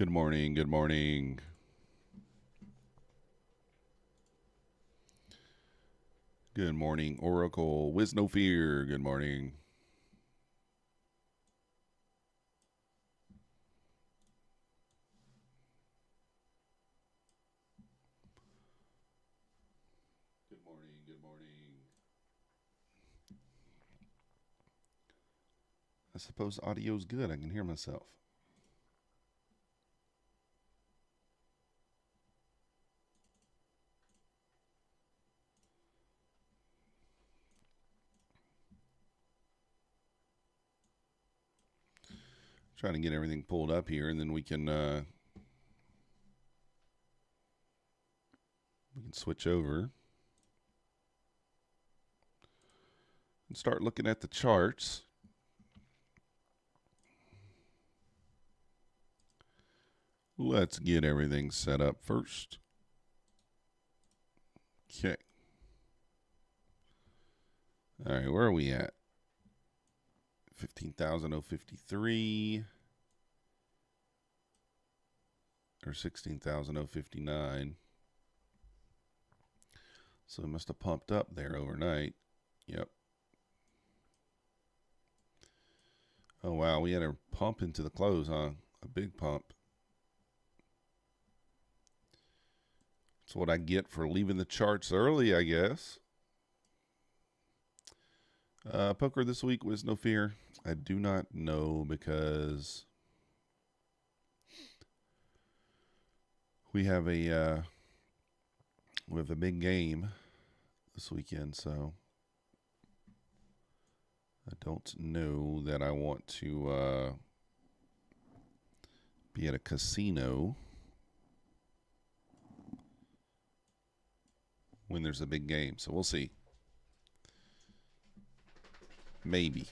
Good morning. Good morning. Good morning, Oracle. With no fear. Good morning. Good morning. Good morning. I suppose audio's good. I can hear myself. Trying to get everything pulled up here, and then we can switch over and start looking at the charts. Let's get everything set up first. Okay. All right, where are we at? 15,053 or 16,059. So it must have pumped up there overnight. Yep. Oh, wow. We had a pump into the close, huh? A big pump. That's what I get for leaving the charts early, I guess. Poker this week was no fear. I do not know because we have a big game this weekend, so I don't know that I want to be at a casino when there's a big game. So we'll see. Maybe.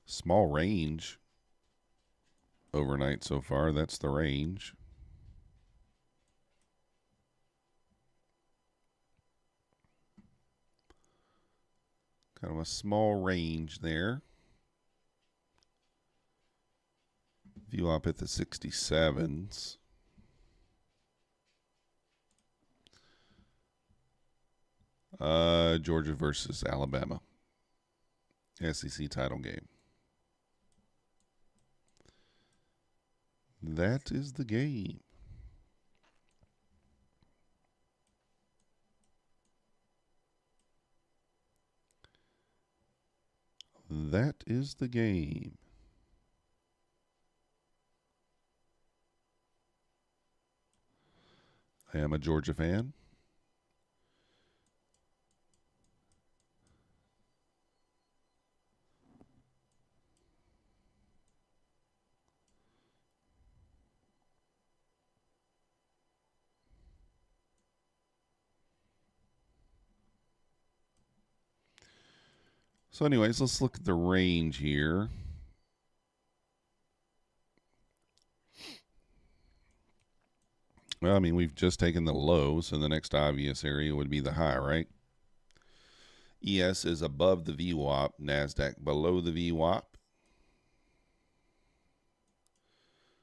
Small range overnight so far. That's the range. Kind of a small range there. View up at the 67s. Georgia versus Alabama. SEC title game. That is the game. That is the game. I am a Georgia fan. So anyways, let's look at the range here. Well, I mean, we've just taken the low, so the next obvious area would be the high, right? ES is above the VWAP, Nasdaq below the VWAP.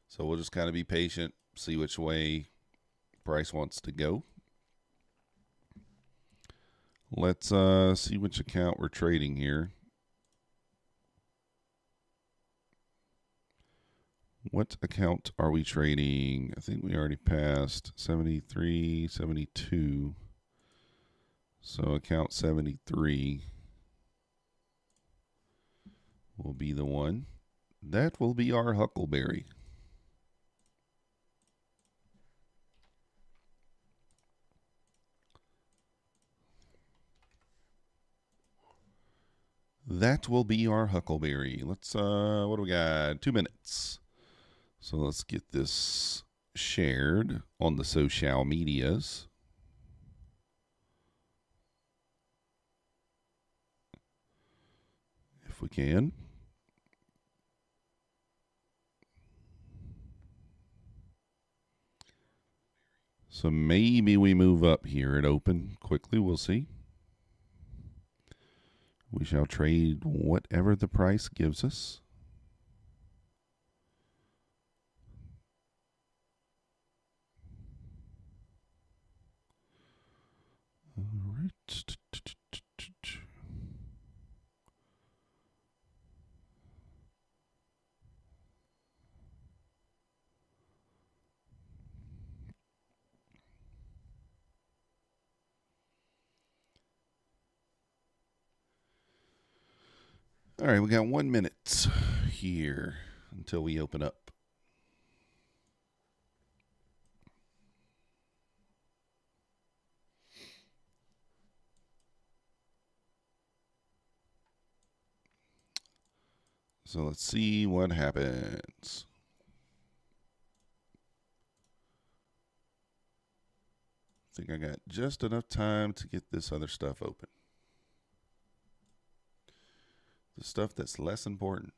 So we'll just kind of be patient, see which way price wants to go. Let's see which account we're trading here. What account are we trading? I think we already passed 73, 72. So account 73 will be the one. That will be our Huckleberry. That will be our Huckleberry. Let's, what do we got? 2 minutes. So let's get this shared on the social medias. If we can. So maybe we move up here at open quickly. We'll see. We shall trade whatever the price gives us. All right. All right, we got 1 minute here until we open up. So let's see what happens. I think I got just enough time to get this other stuff open. The stuff that's less important.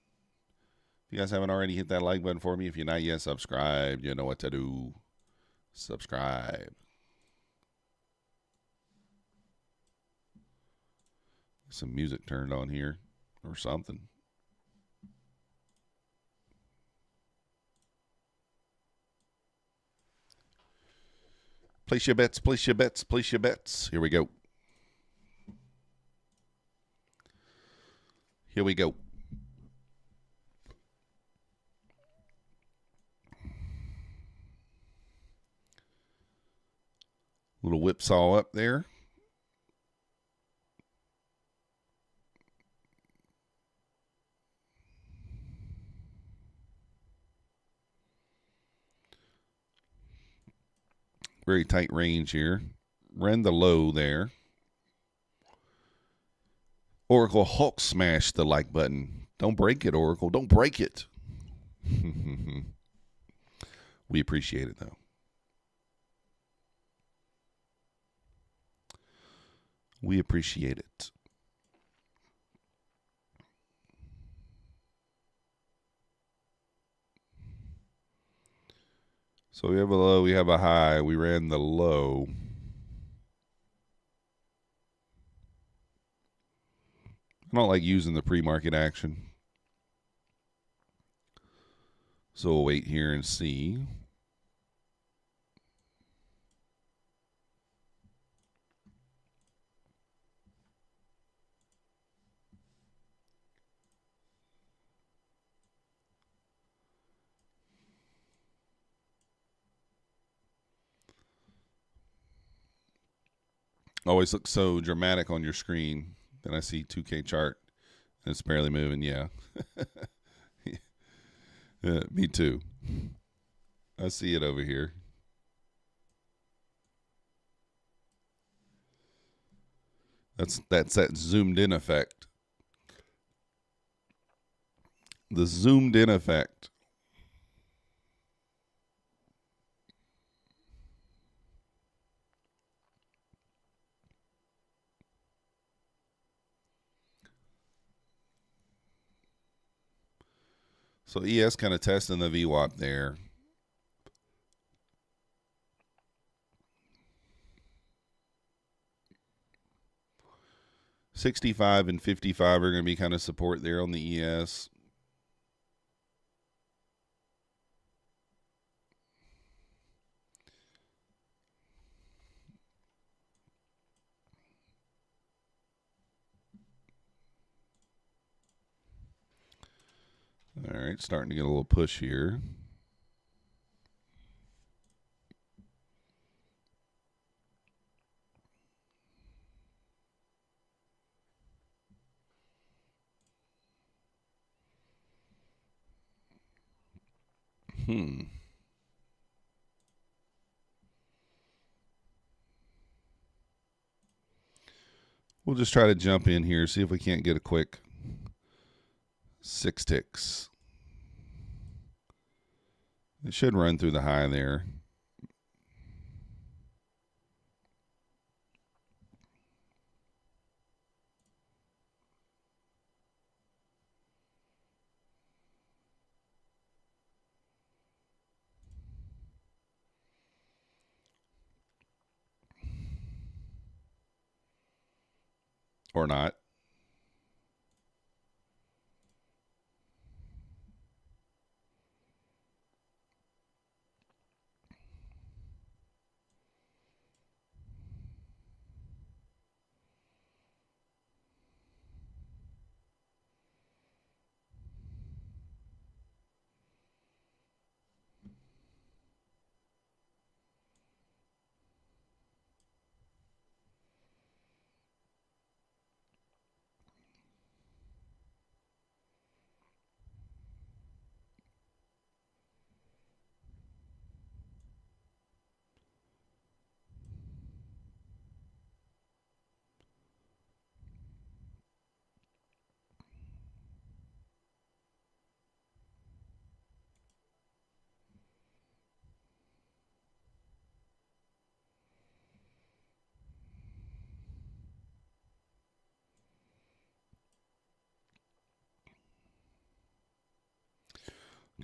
If you guys haven't already, hit that like button for me. If you're not yet subscribed, you know what to do. Subscribe. Some music turned on here or something. Place your bets, place your bets, place your bets. Here we go. Here we go. Little whipsaw up there. Very tight range here. Ran the low there. Oracle Hulk smashed the like button. Don't break it, Oracle. Don't break it. We appreciate it, though. We appreciate it. So we have a low, we have a high. We ran the low. I don't like using the pre-market action. So we'll wait here and see. Always looks so dramatic on your screen. Then I see 2K chart and it's barely moving. Yeah. Yeah, me too. I see it over here. That's that zoomed in effect. The zoomed in effect. So ES kind of testing the VWAP there. $65 and $55 are going to be kind of support there on the ES. All right, starting to get a little push here. We'll just try to jump in here, see if we can't get a quick 6 ticks. It should run through the high there. Or not.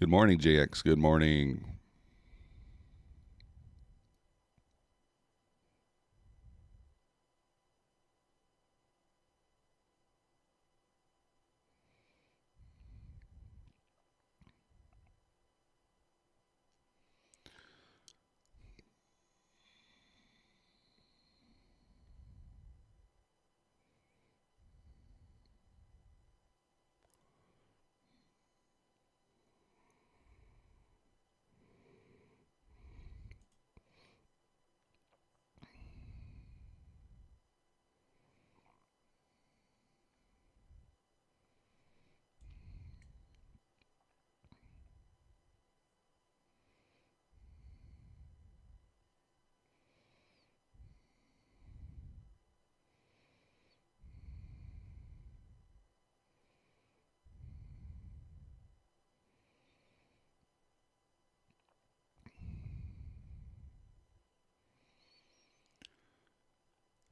Good morning, JX. Good morning.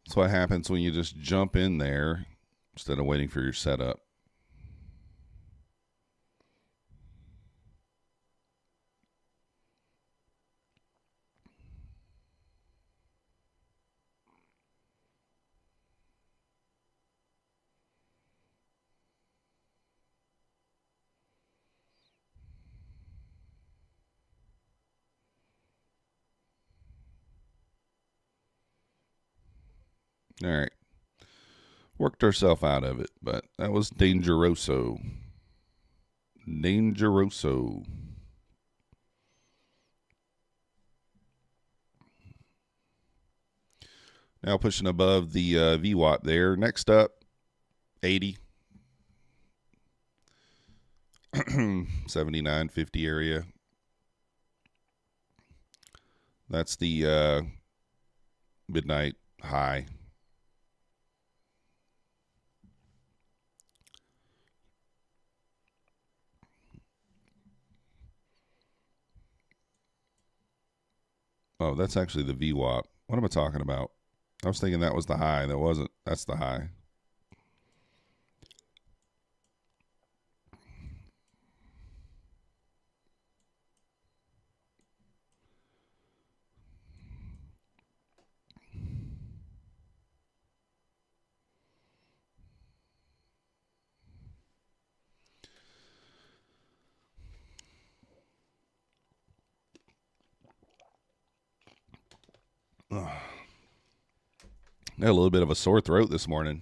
That's what happens when you just jump in there instead of waiting for your setup. All right. Worked ourselves out of it, but that was dangeroso. Dangeroso. Now pushing above the VWAP there. Next up, 80. 79.50 area. That's the midnight high. Oh, that's actually the VWAP. What am I talking about? I was thinking that was the high. That wasn't. That's the high. Ugh. I had a little bit of a sore throat this morning.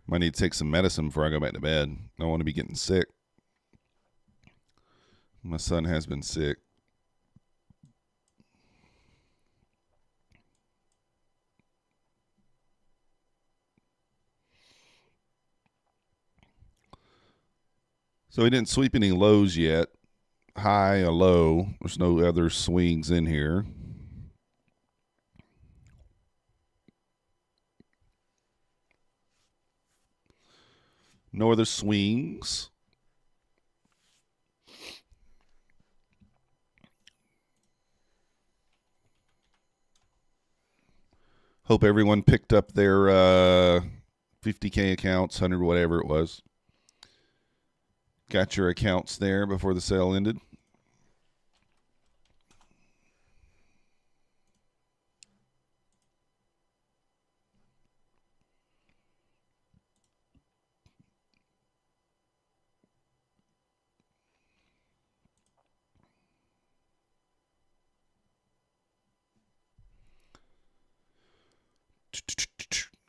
Might need to take some medicine before I go back to bed. I don't want to be getting sick. My son has been sick. So he didn't sweep any lows yet. High, a low. There's no other swings in here. No other swings. Hope everyone picked up their 50K accounts, 100, whatever it was. Got your accounts there before the sale ended.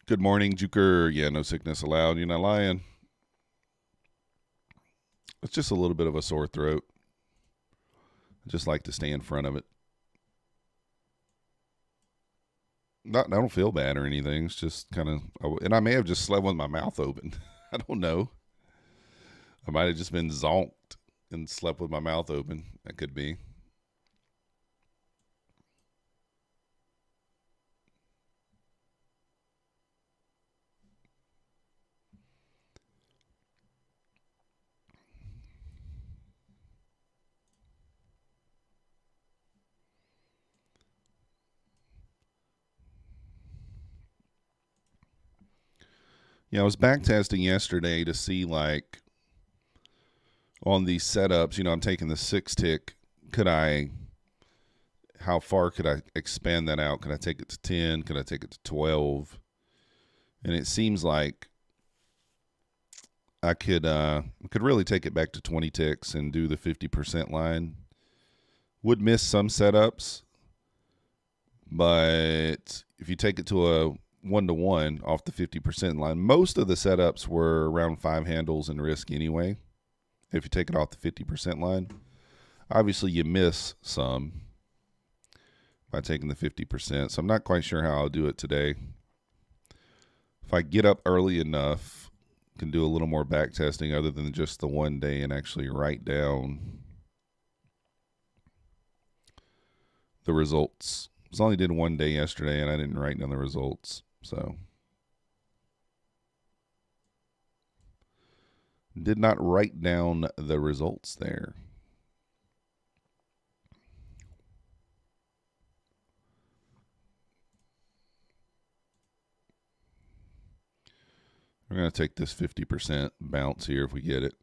Good morning, Juker. Yeah, no sickness allowed. You're not lying. It's just a little bit of a sore throat. I just like to stay in front of it. I don't feel bad or anything. It's just kind of, and I may have just slept with my mouth open. I don't know. I might have just been zonked and slept with my mouth open. That could be. Yeah, I was back testing yesterday to see like on these setups, I'm taking the 6 tick. How far could I expand that out? Could I take it to 10? Could I take it to 12? And it seems like I could really take it back to 20 ticks and do the 50% line. Would miss some setups, but if you take it to a 1-to-1 off the 50% line, most of the setups were around 5 handles in risk anyway. If you take it off the 50% line, obviously you miss some by taking the 50%. So I'm not quite sure how I'll do it today. If I get up early enough, can do a little more back testing other than just the one day and actually write down the results. I only did one day yesterday and I didn't write down the results. So did not write down the results there. We're going to take this 50% bounce here if we get it.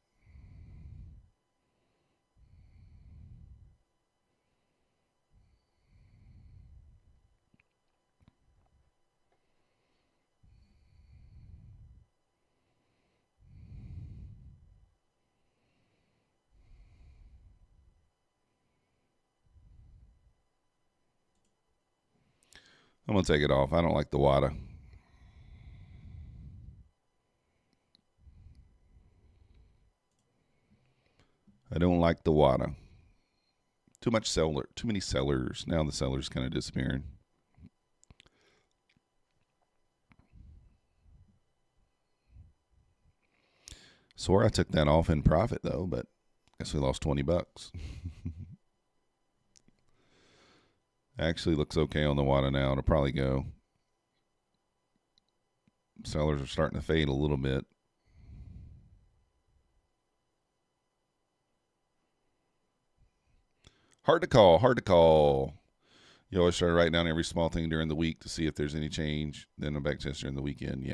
I'm going to take it off. I don't like the WADA. I don't like the WADA. Too many sellers. Now the sellers kind of disappearing. Swore I took that off in profit though, but I guess we lost $20. Actually looks okay on the WADA now. It'll probably go. Sellers are starting to fade a little bit. Hard to call. You always try to write down every small thing during the week to see if there's any change. Then a back test during the weekend.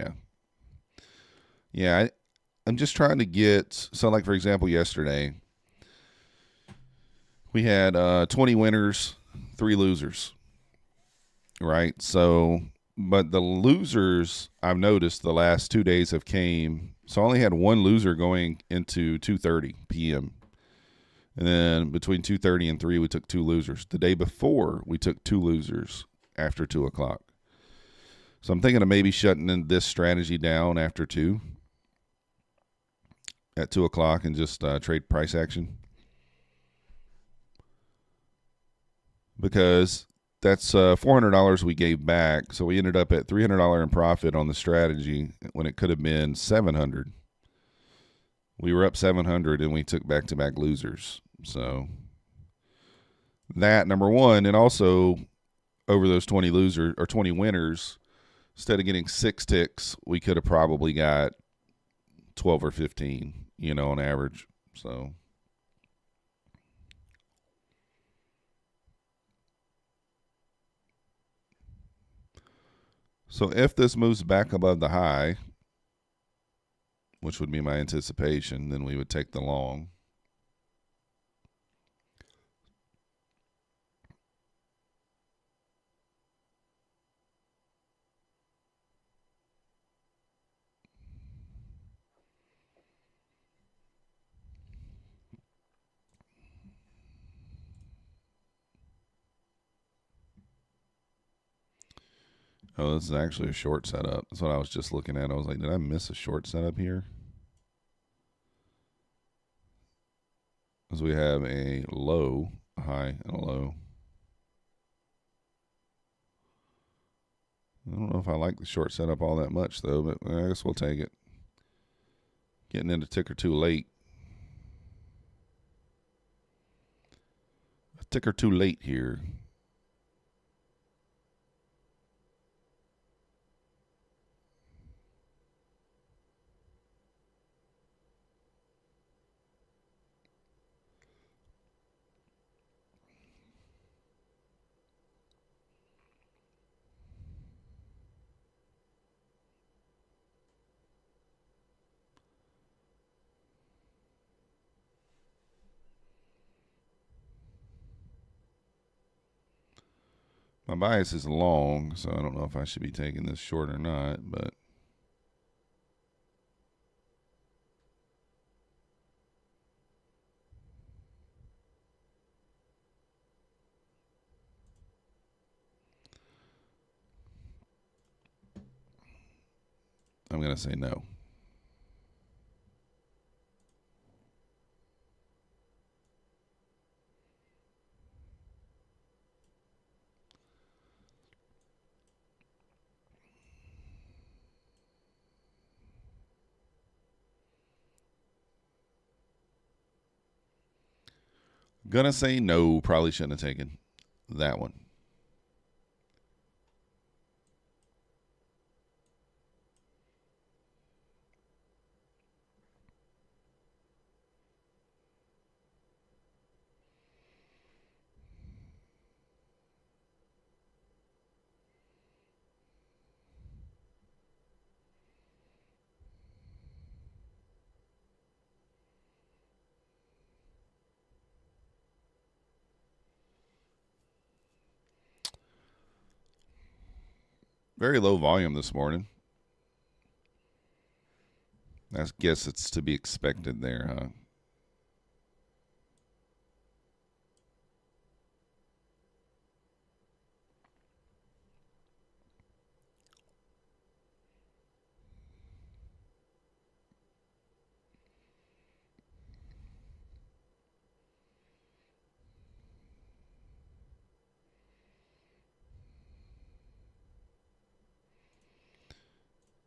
Yeah. I'm just trying to get. So, like for example, yesterday we had 20 winners, 3 losers. Right. So, but the losers I've noticed the last 2 days have came. So I only had one loser going into 2:30 p.m. And then between 2:30 and 3, we took 2 losers. The day before, we took 2 losers after 2 o'clock. So I'm thinking of maybe shutting this strategy down after 2 at 2 o'clock and just trade price action. Because that's $400 we gave back. So we ended up at $300 in profit on the strategy when it could have been $700. We were up $700 and we took back-to-back losers. So that, number one, and also over those 20 losers or 20 winners, instead of getting 6 ticks, we could have probably got 12 or 15, on average. So if this moves back above the high, which would be my anticipation, then we would take the long. Oh, this is actually a short setup. That's what I was just looking at. I was like, did I miss a short setup here? Because we have a low, a high, and a low. I don't know if I like the short setup all that much, though, but I guess we'll take it. Getting into ticker too late. A ticker too late here. My bias is long, so I don't know if I should be taking this short or not, but I'm going to say no. Gonna say no. Probably shouldn't have taken that one. Very low volume this morning. I guess it's to be expected there, huh?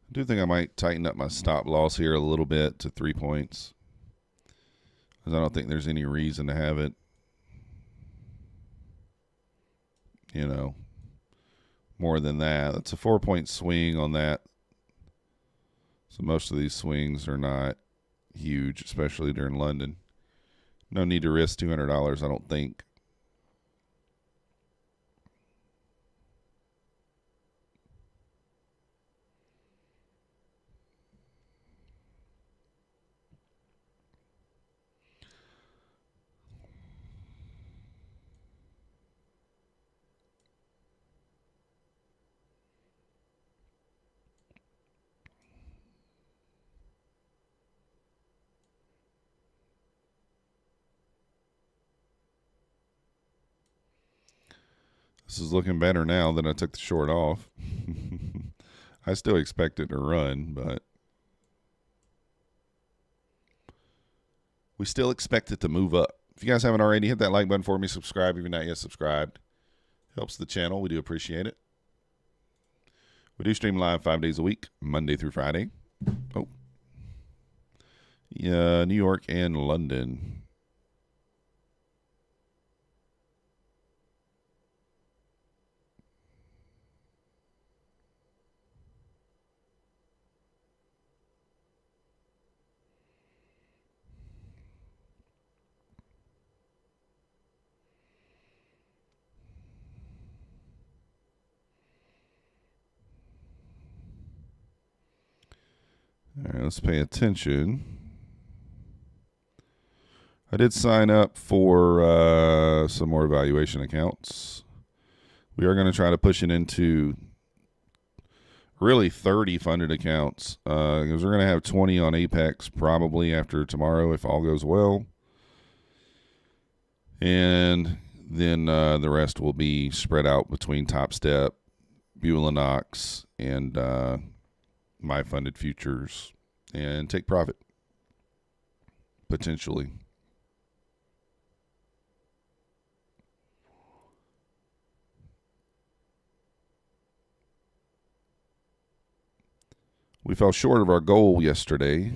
I do think I might tighten up my stop loss here a little bit to 3 points, because I don't think there's any reason to have it, more than that. It's a 4-point swing on that. So most of these swings are not huge, especially during London. No need to risk $200, I don't think. This is looking better now that I took the short off. I still expect it to run, but we still expect it to move up. If you guys haven't already, hit that like button for me. Subscribe if you're not yet subscribed. Helps the channel. We do appreciate it. We do stream live 5 days a week, Monday through Friday. Oh. Yeah, New York and London. All right, let's pay attention. I did sign up for some more evaluation accounts. We are going to try to push it into really 30 funded accounts, because we're going to have 20 on APEX probably after tomorrow if all goes well. And then the rest will be spread out between Topstep, Bulenox, and my funded futures, and take profit, potentially. We fell short of our goal yesterday.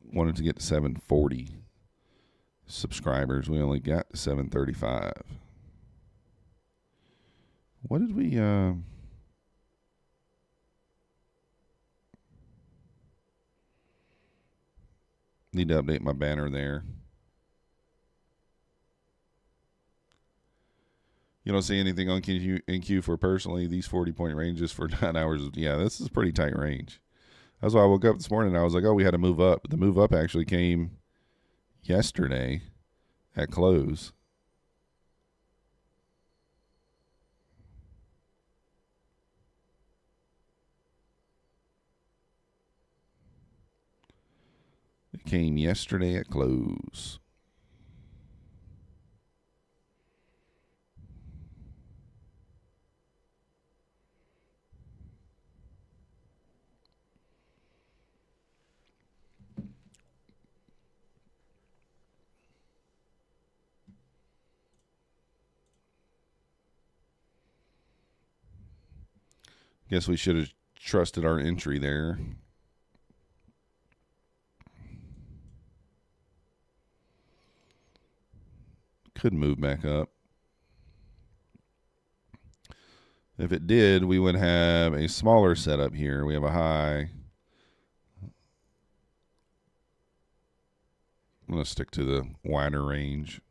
Wanted to get to 740 subscribers. We only got to 735. What did we... Need to update my banner there. You don't see anything on NQ for personally these 40-point ranges for 9 hours. Yeah, this is a pretty tight range. That's why I woke up this morning and I was like, oh, we had to move up. But the move up actually came yesterday at close. It came yesterday at close. Guess we should have trusted our entry there. Could move back up. If it did, we would have a smaller setup here. We have a high. I'm going to stick to the wider range.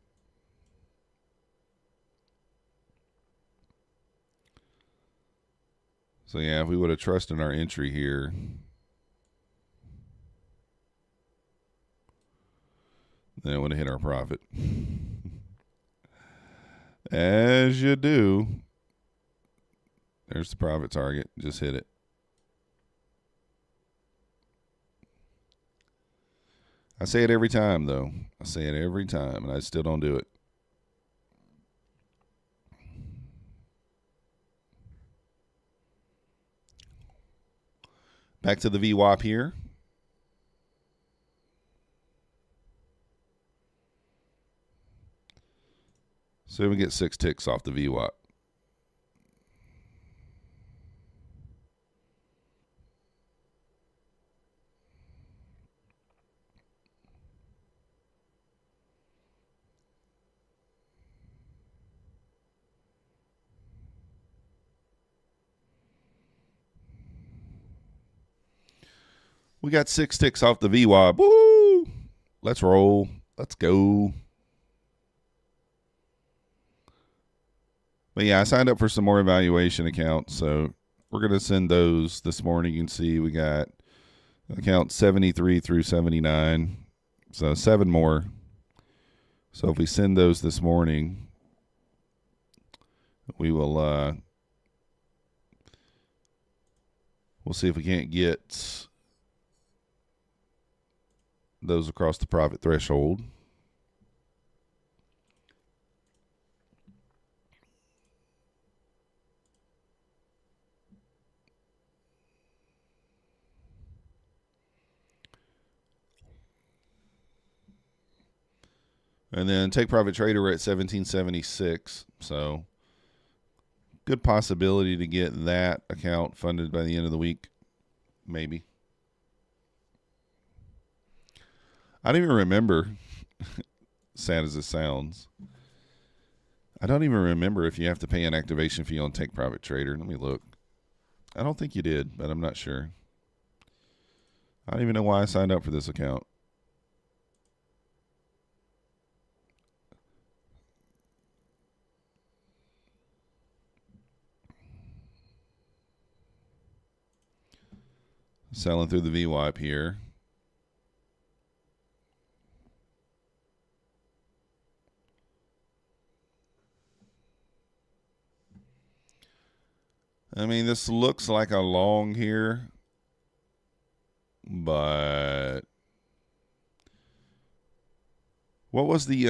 So, yeah, if we would have trusted our entry here, then it would have hit our profit. As you do. There's the profit target. Just hit it. I say it every time, though. I say it every time, and I still don't do it. Back to the VWAP here. So we get 6 ticks off the VWAP. We got 6 ticks off the VWAP. Woo! Let's roll. Let's go. But yeah, I signed up for some more evaluation accounts, so we're going to send those this morning. You can see we got account 73 through 79, so 7 more. So if we send those this morning, we will we'll see if we can't get those across the profit threshold. And then take profit trader, we're at 1776. So good possibility to get that account funded by the end of the week. Maybe. I don't even remember, sad as it sounds, I don't even remember if you have to pay an activation fee on take profit trader. Let me look. I don't think you did, but I'm not sure. I don't even know why I signed up for this account. Selling through the VWAP here. I mean, this looks like a long here, but what was the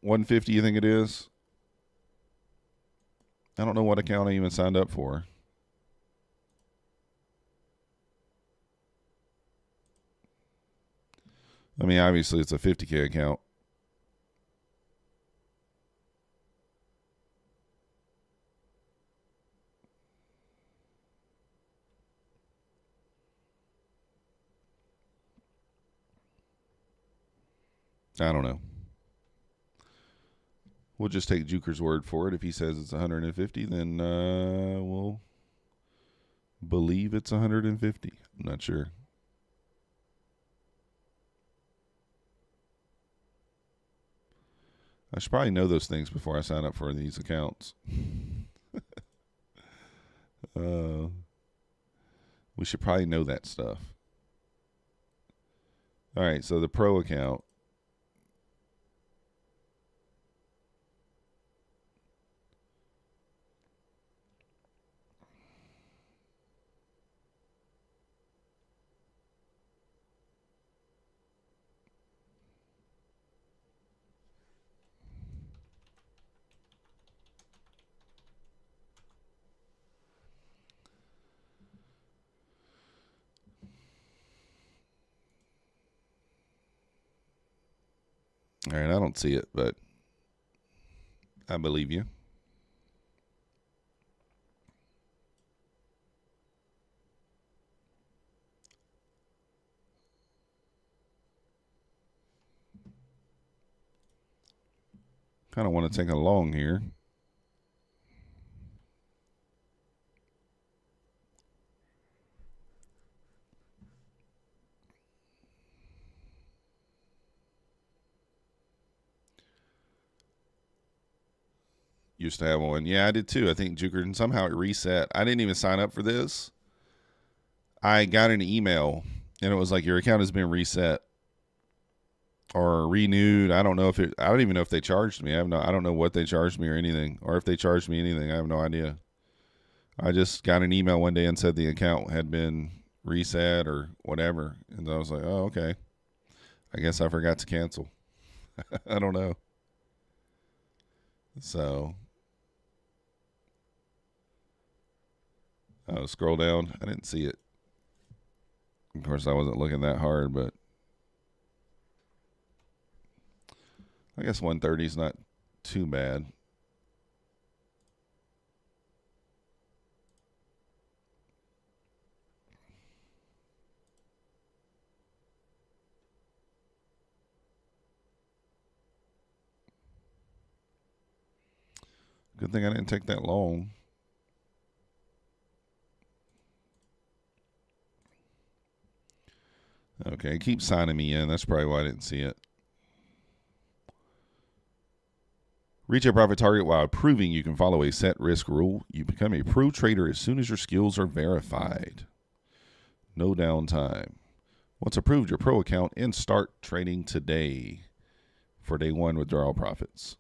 150 you think it is? I don't know what account I even signed up for. I mean, obviously it's a 50K account. I don't know. We'll just take Juker's word for it. If he says it's 150, then we'll believe it's 150. I'm not sure. I should probably know those things before I sign up for these accounts. We should probably know that stuff. All right, so the pro account. All right, I don't see it, but I believe you. Kind of want to take a long here. Used to have one. Yeah, I did too. I think Juker, and somehow it reset. I didn't even sign up for this. I got an email, and it was like, your account has been reset or renewed. I don't know if it. I don't even know if they charged me. I don't know what they charged me or anything, or if they charged me anything. I have no idea. I just got an email one day and said the account had been reset or whatever, and I was like, oh, okay. I guess I forgot to cancel. I don't know. So, scroll down. I didn't see it. Of course, I wasn't looking that hard, but I guess 130 is not too bad. Good thing I didn't take that long. Okay, keep signing me in. That's probably why I didn't see it. Reach your profit target while proving you can follow a set risk rule. You become a pro trader as soon as your skills are verified. No downtime. Once approved your pro account and start trading today for day one withdrawal profits.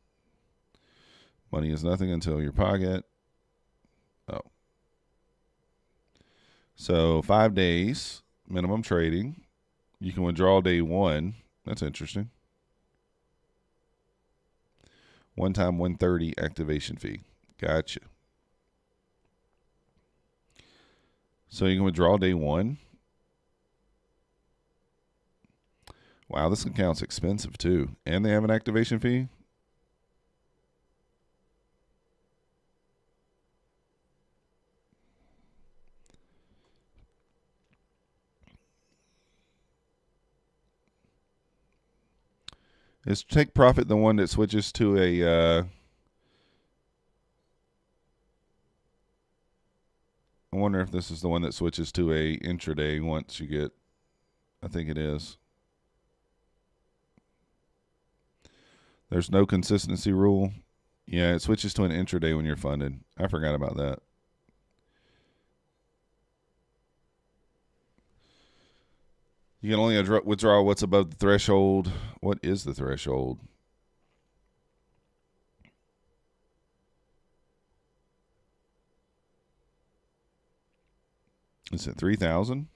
Money is nothing until your pocket. Oh. So 5 days minimum trading. You can withdraw day one. That's interesting. One time 130 activation fee. Gotcha. So you can withdraw day one. Wow, this account's expensive too. And they have an activation fee? Is Take Profit the one that switches to a I wonder if this is the one that switches to a intraday once you get, I think it is. There's no consistency rule. Yeah, it switches to an intraday when you're funded. I forgot about that. You can only withdraw what's above the threshold. What is the threshold? Is it 3,000?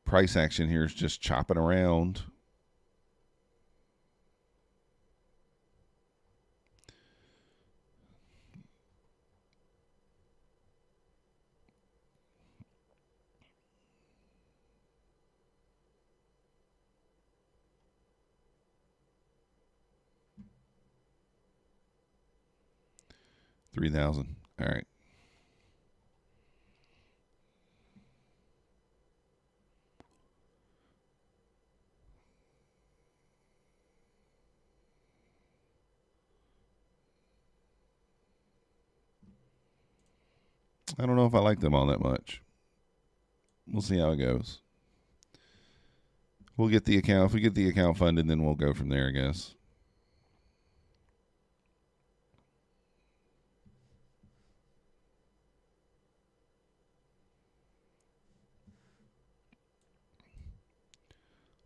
Price action here is just chopping around. $3,000. All right. I don't know if I like them all that much. We'll see how it goes. We'll get the account. If we get the account funded, then we'll go from there, I guess.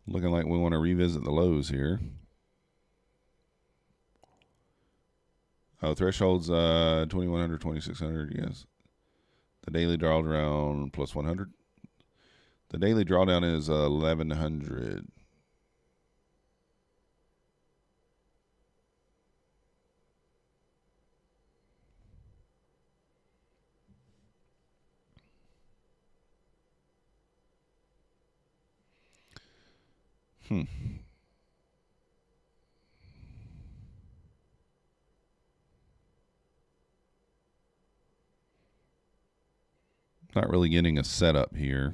Looking like we want to revisit the lows here. Oh, threshold's 2,100, 2,600, yes. The daily drawdown plus 100. The daily drawdown is 1,100. Hmm. Not really getting a setup here.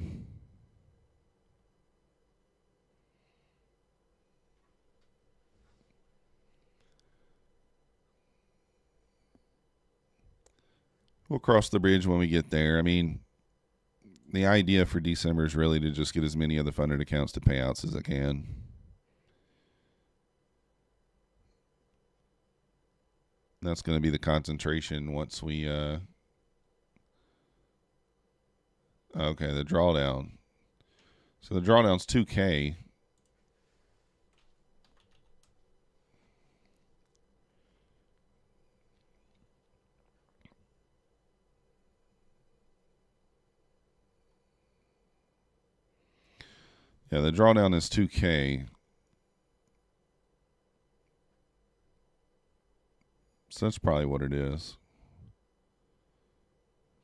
We'll cross the bridge when we get there. I mean, the idea for December is really to just get as many of the funded accounts to payouts as I can. That's going to be the concentration once we okay, the drawdown. So the drawdown's 2K. Yeah, the drawdown is 2K. So that's probably what it is.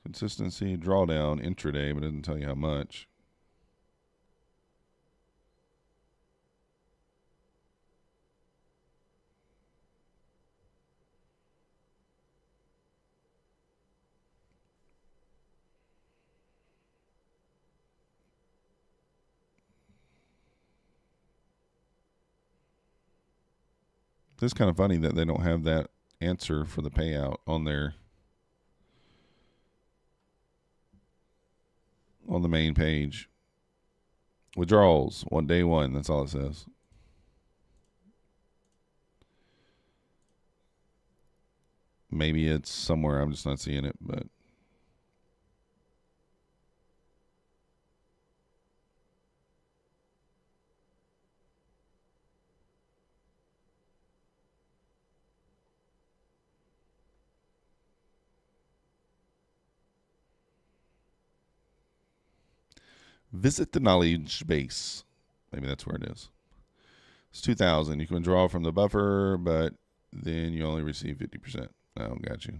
Consistency, drawdown, intraday, but it doesn't tell you how much. It's kind of funny that they don't have that answer for the payout on their on the main page. Withdrawals, day one. That's all it says. Maybe it's somewhere. I'm just not seeing it, but visit the knowledge base. Maybe that's where it is. It's 2,000. You can withdraw from the buffer, but then you only receive 50%. Oh, got you.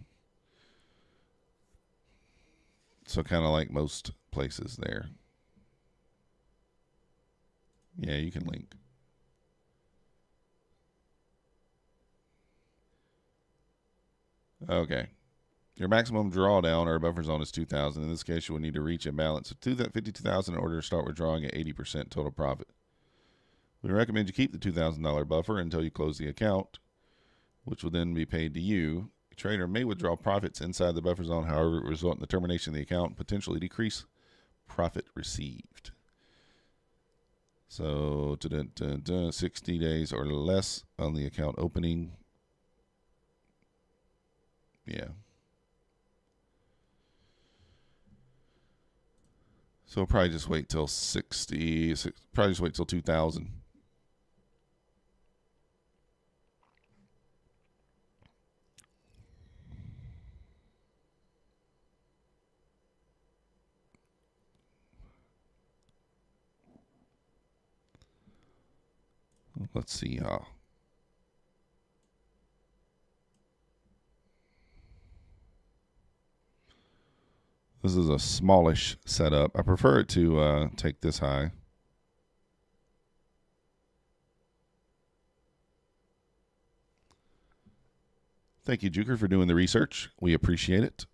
So kind of like most places there. Yeah, you can link. Okay. Your maximum drawdown or buffer zone is 2,000. In this case, you will need to reach a balance of 52,000 in order to start withdrawing at 80% total profit. We recommend you keep the $2,000 buffer until you close the account, which will then be paid to you. A trader may withdraw profits inside the buffer zone, however, it will result in the termination of the account and potentially decrease profit received. So 60 days or less on the account opening. Yeah. So probably just wait till 60. Probably just wait till 2,000. Let's see how. This is a smallish setup. I prefer it to take this high. Thank you, Juker, for doing the research. We appreciate it.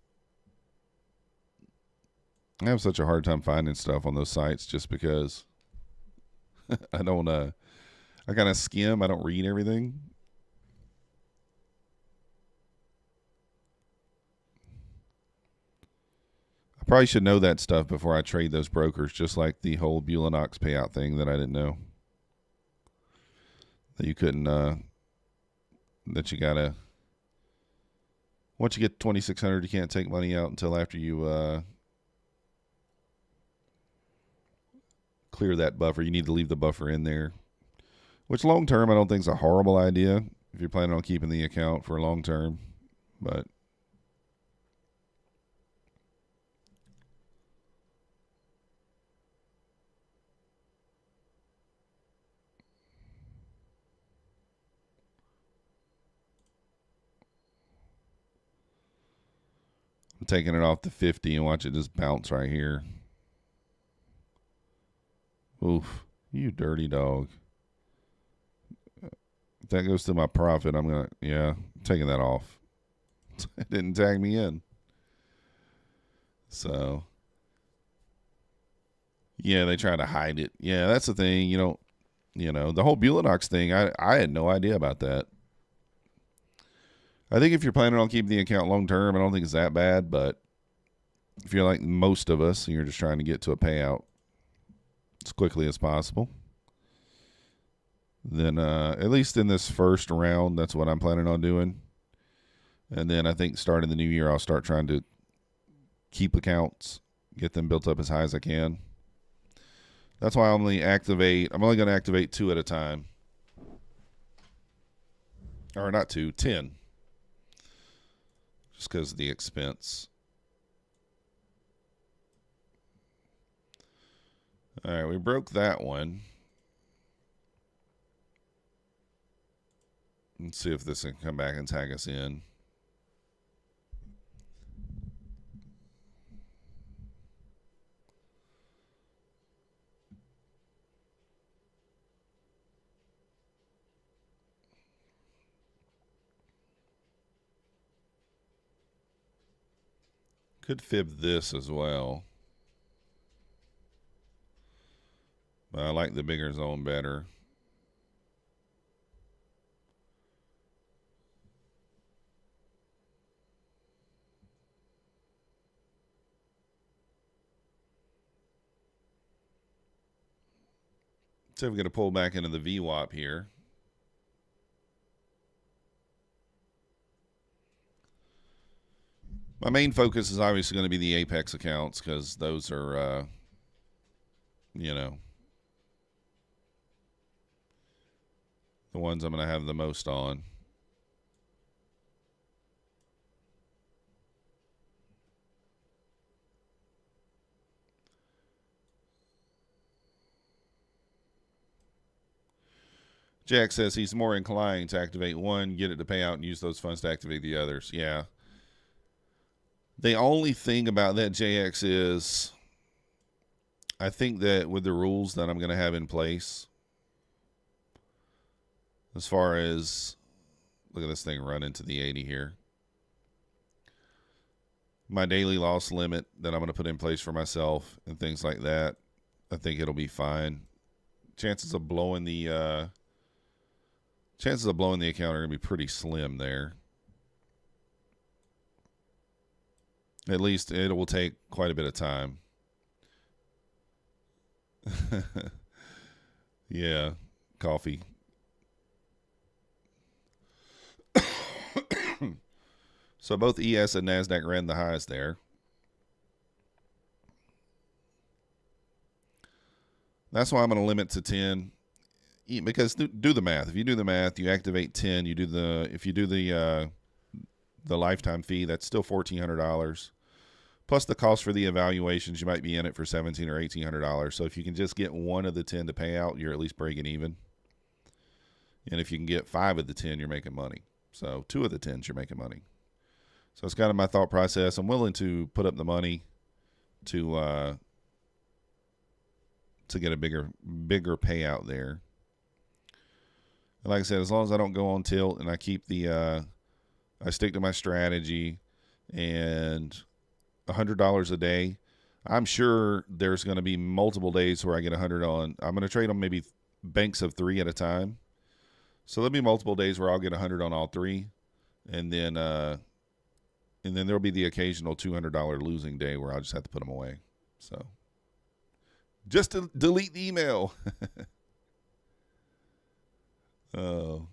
I have such a hard time finding stuff on those sites just because I don't I kind of skim. I don't read everything. I probably should know that stuff before I trade those brokers, just like the whole Bulenox payout thing that I didn't know. That you couldn't, that you gotta, once you get 2,600, you can't take money out until after you clear that buffer. You need to leave the buffer in there, which long term I don't think is a horrible idea if you're planning on keeping the account for long term, but I'm taking it off the 50 and watch it just bounce right here. Oof, you dirty dog. If that goes to my profit, I'm going to, yeah, I'm taking that off. It didn't tag me in. So, yeah, they try to hide it. Yeah, that's the thing. The whole Bulenox thing, I had no idea about that. I think if you're planning on keeping the account long term, I don't think it's that bad. But if you're like most of us and you're just trying to get to a payout as quickly as possible, then at least in this first round, that's what I'm planning on doing. And then I think starting the new year, I'll start trying to keep accounts, get them built up as high as I can. That's why I'm only going to activate 2 at a time. Or not 2, 10. Just because of the expense. All right, we broke that one. Let's see if this can come back and tag us in. Could fib this as well. But I like the bigger zone better. So we're going to pull back into the VWAP here. My main focus is obviously going to be the APEX accounts because those are, the ones I'm going to have the most on. Jack says he's more inclined to activate one, get it to pay out, and use those funds to activate the others. Yeah. The only thing about that, JX, is I think that with the rules that I'm going to have in place, as far as, look at this thing run into the 80 here. My daily loss limit that I'm going to put in place for myself and things like that, I think it'll be fine. Chances of blowing the account are going to be pretty slim there. At least it will take quite a bit of time. Yeah, coffee. So both ES and Nasdaq ran the highs there. That's why I'm going to limit to 10. Because do the math. If you do the math, you activate 10. If you do the lifetime fee, that's still $1,400. Plus the cost for the evaluations, you might be in it for $1,700 or $1,800. So if you can just get one of the 10 to pay out, you're at least breaking even. And if you can get 5 of the 10, you're making money. So 2 of the 10s, you're making money. So it's kind of my thought process. I'm willing to put up the money to get a bigger payout there. And like I said, as long as I don't go on tilt and I keep I stick to my strategy and $100 a day, I'm sure there's going to be multiple days where I get 100 on. I'm going to trade on maybe banks of 3 at a time. So there'll be multiple days where I'll get 100 on all 3, and then there'll be the occasional $200 losing day where I'll just have to put them away. So just to delete the email. Oh.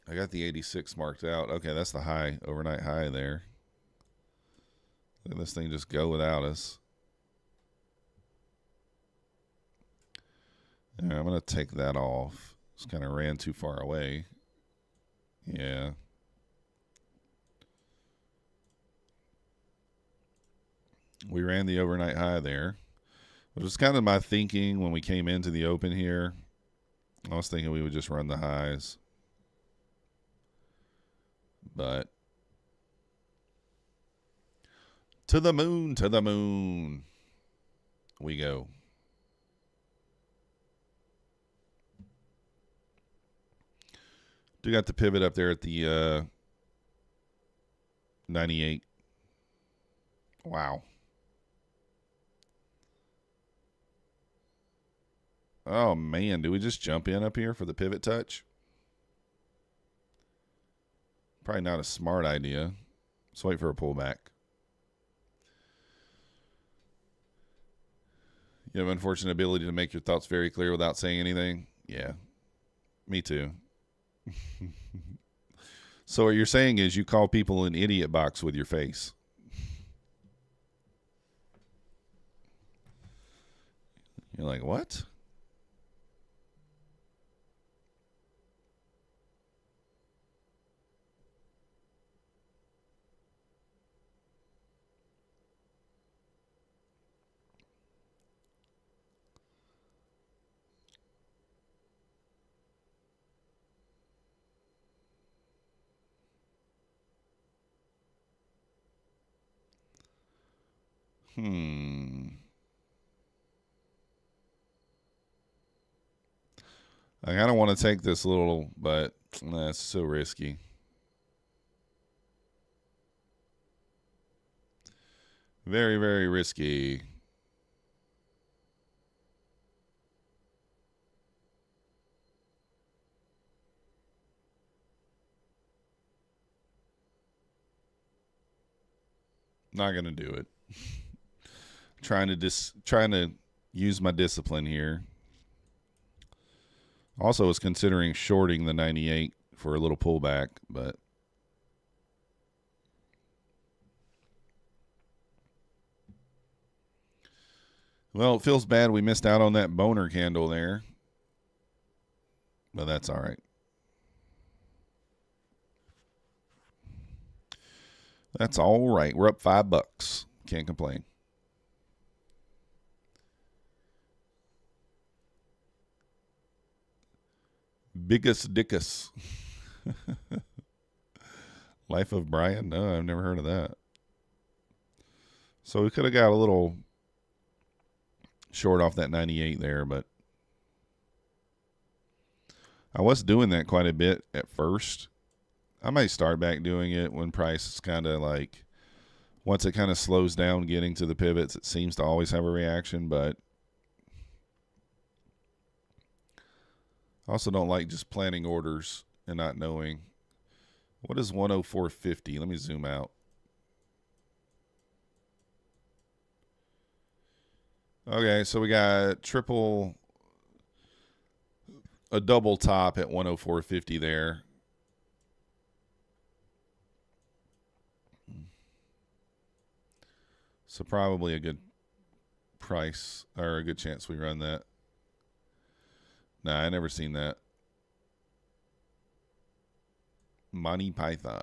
I got the 86 marked out. Okay, that's the high, overnight high there. Let this thing just go without us. All right, I'm going to take that off. Just kind of ran too far away. Yeah. We ran the overnight high there, which was kind of my thinking when we came into the open here. I was thinking we would just run the highs. But To the moon, to the moon. We go. Do got the pivot up there at the 98. Wow. Oh, man. Do we just jump in up here for the pivot touch? Probably not a smart idea. Let's wait for a pullback. You have unfortunate ability to make your thoughts very clear without saying anything? Yeah. Me too. So what you're saying is you call people an idiot box with your face. You're like, what? I kind of want to take this little, but that's so risky. Very, very risky. Not gonna do it. trying to use my discipline here. Also, was considering shorting the 98 for a little pullback, but well, it feels bad we missed out on that boner candle there, but that's all right. That's all right. We're up $5. Can't complain. Biggest Dickus. Life of Brian? No, I've never heard of that. So we could have got a little short off that 98 there, but I was doing that quite a bit at first. I might start back doing it when price is kind of like, once it kind of slows down getting to the pivots, it seems to always have a reaction, but I also don't like just planning orders and not knowing. What is 104.50? Let me zoom out. Okay, so we got a double top at 104.50 there. So probably a good price or a good chance we run that. Nah, I never seen that. Monty Python.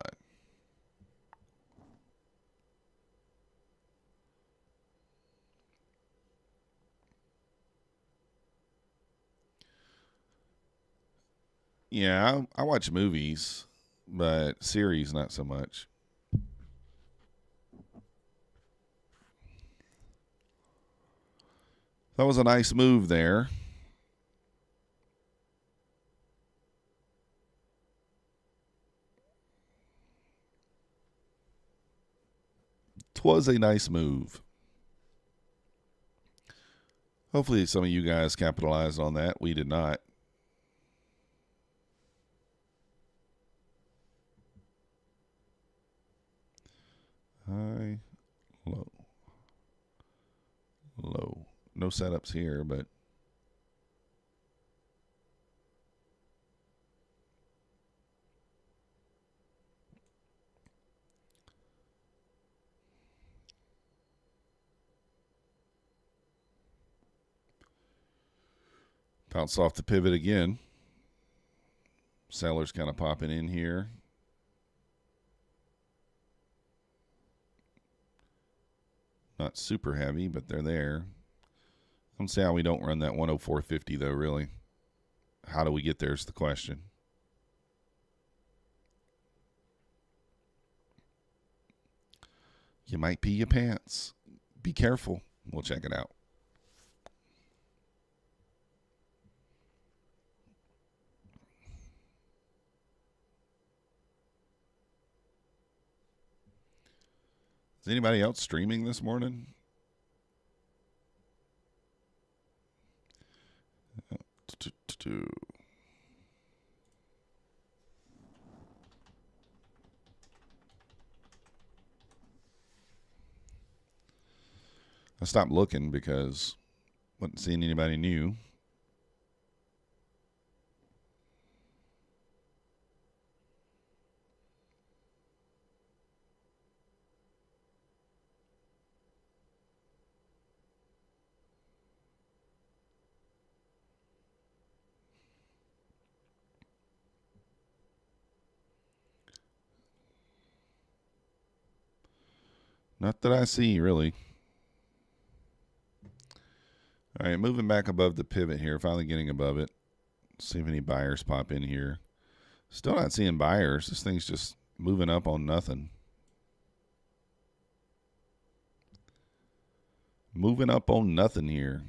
Yeah, I watch movies, but series not so much. That was a nice move there. Twas a nice move. Hopefully some of you guys capitalized on that. We did not. High, low, low. No setups here, but bounced off the pivot again. Sellers kind of popping in here. Not super heavy, but they're there. I don't see how we don't run that 104.50 though, really. How do we get there is the question. You might pee your pants. Be careful. We'll check it out. Is anybody else streaming this morning? I stopped looking because I wasn't seeing anybody new. Not that I see, really. All right, moving back above the pivot here. Finally getting above it. See if any buyers pop in here. Still not seeing buyers. This thing's just moving up on nothing. Moving up on nothing here.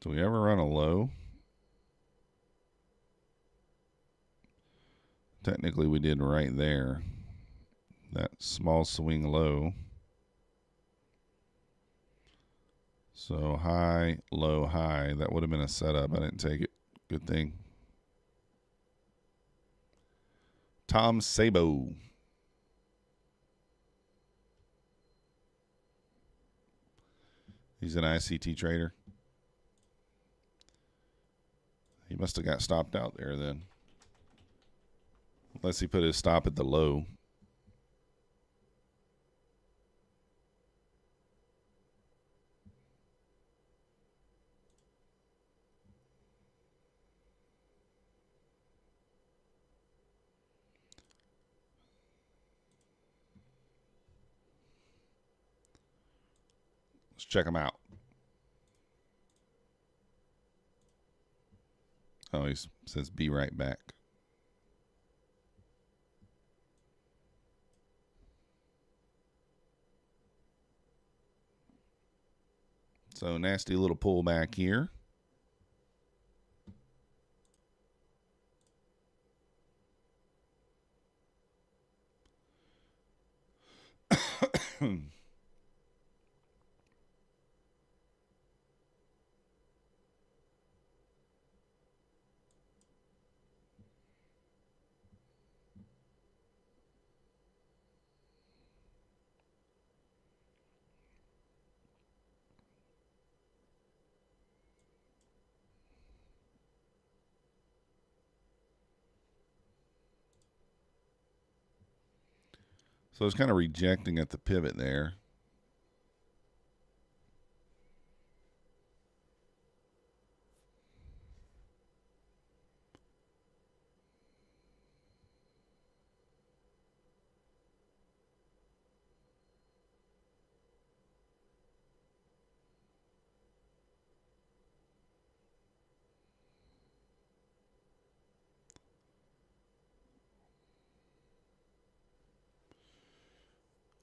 Do we ever run a low? Technically, we did right there. That small swing low. So high, low, high. That would have been a setup. I didn't take it. Good thing. Tom Sabo. He's an ICT trader. He must have got stopped out there then. Unless he put his stop at the low. Let's check him out. Oh, he says be right back. So nasty little pullback here. So it's kind of rejecting at the pivot there.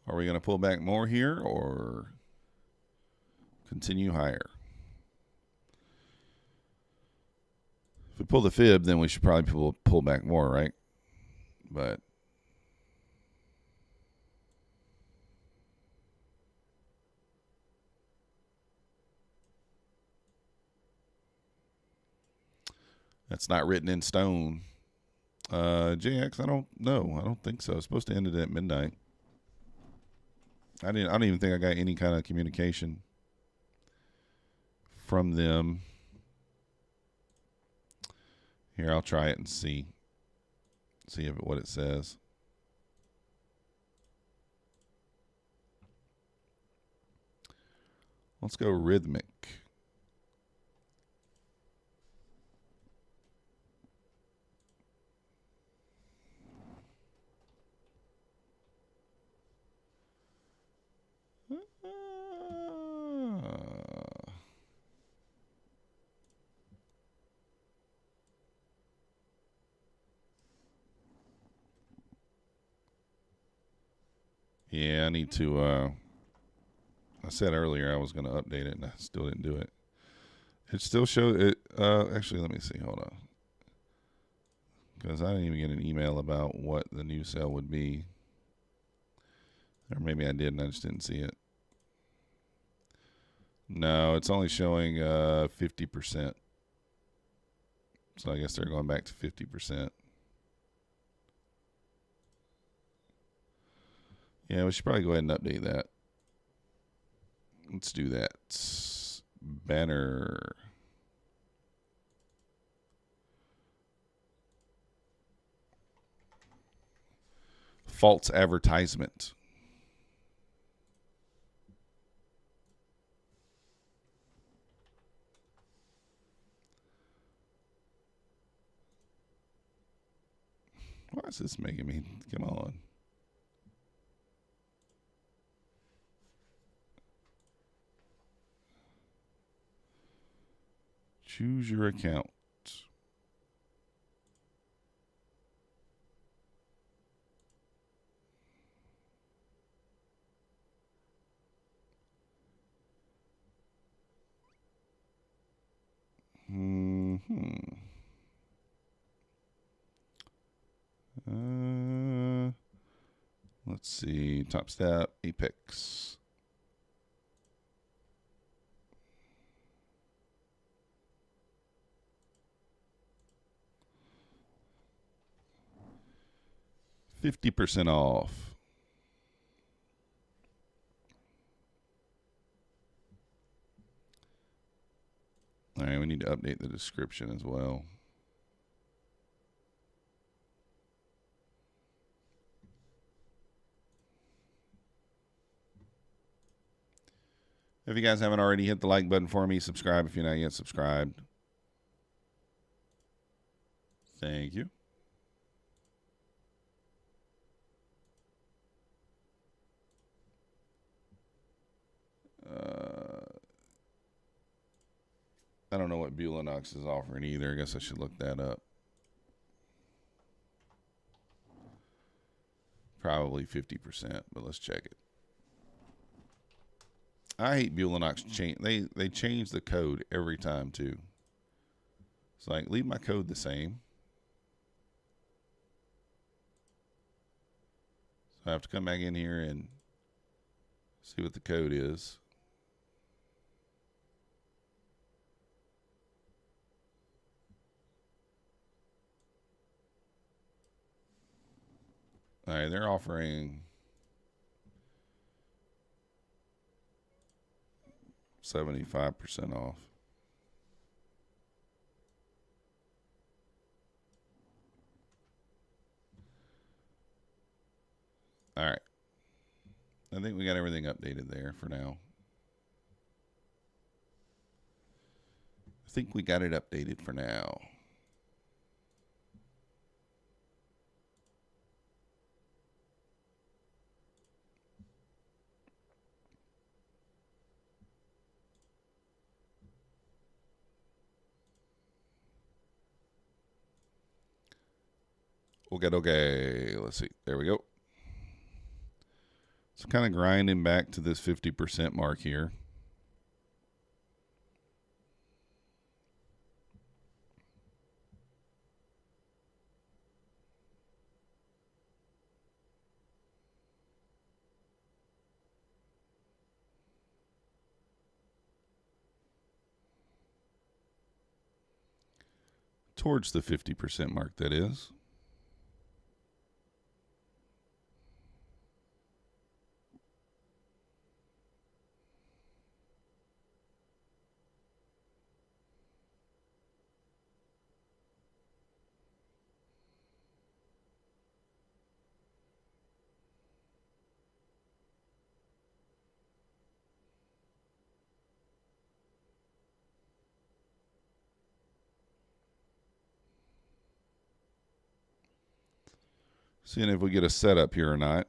Are we going to pull back more here or continue higher? If we pull the fib, then we should probably pull back more, right? But that's not written in stone. JX, I don't know. I don't think so. It's supposed to end it at midnight. I don't even think I got any kind of communication from them. Here, I'll try it and see what it says. Let's go rhythmic. Yeah, I need to. I said earlier I was going to update it, and I still didn't do it. It still shows it. Actually, let me see. Hold on, because I didn't even get an email about what the new sale would be, or maybe I did and I just didn't see it. No, it's only showing 50%. So I guess they're going back to 50%. Yeah, we should probably go ahead and update that. Let's do that. Banner. False advertisement. Why is this making me? Come on. Choose your account. Let's see. Topstep, APEX. $50 off. All right, we need to update the description as well. If you guys haven't already, hit the like button for me. Subscribe if you're not yet subscribed. Thank you. I don't know what Bulenox is offering either. I guess I should look that up. Probably 50%, but let's check it. I hate Bulenox. They change the code every time too. It's like, leave my code the same. So I have to come back in here and see what the code is. All right, they're offering 75% off. All right. I think we got everything updated there for now. I think we got it updated for now. Okay. Let's see. There we go. So kind of grinding back to this 50% mark here. Towards the 50% mark, that is. Seeing if we get a setup here or not.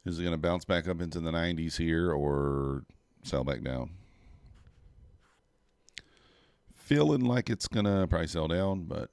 Is it going to bounce back up into the 90s here or sell back down? Feeling like it's going to probably sell down, but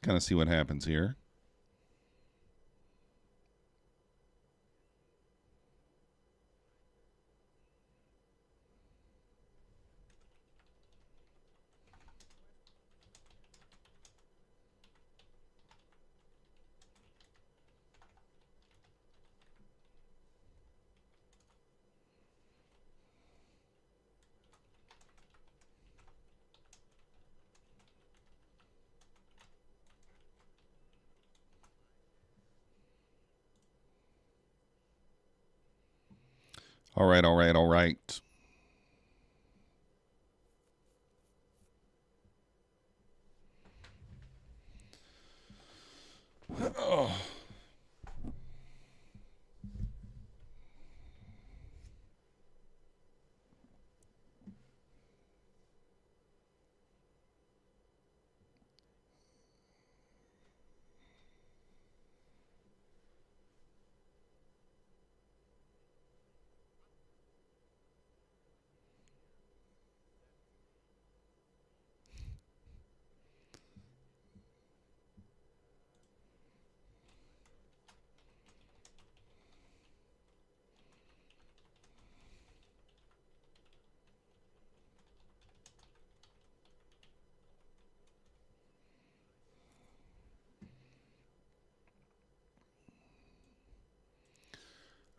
kind of see what happens here. All right, all right, all right. Oh.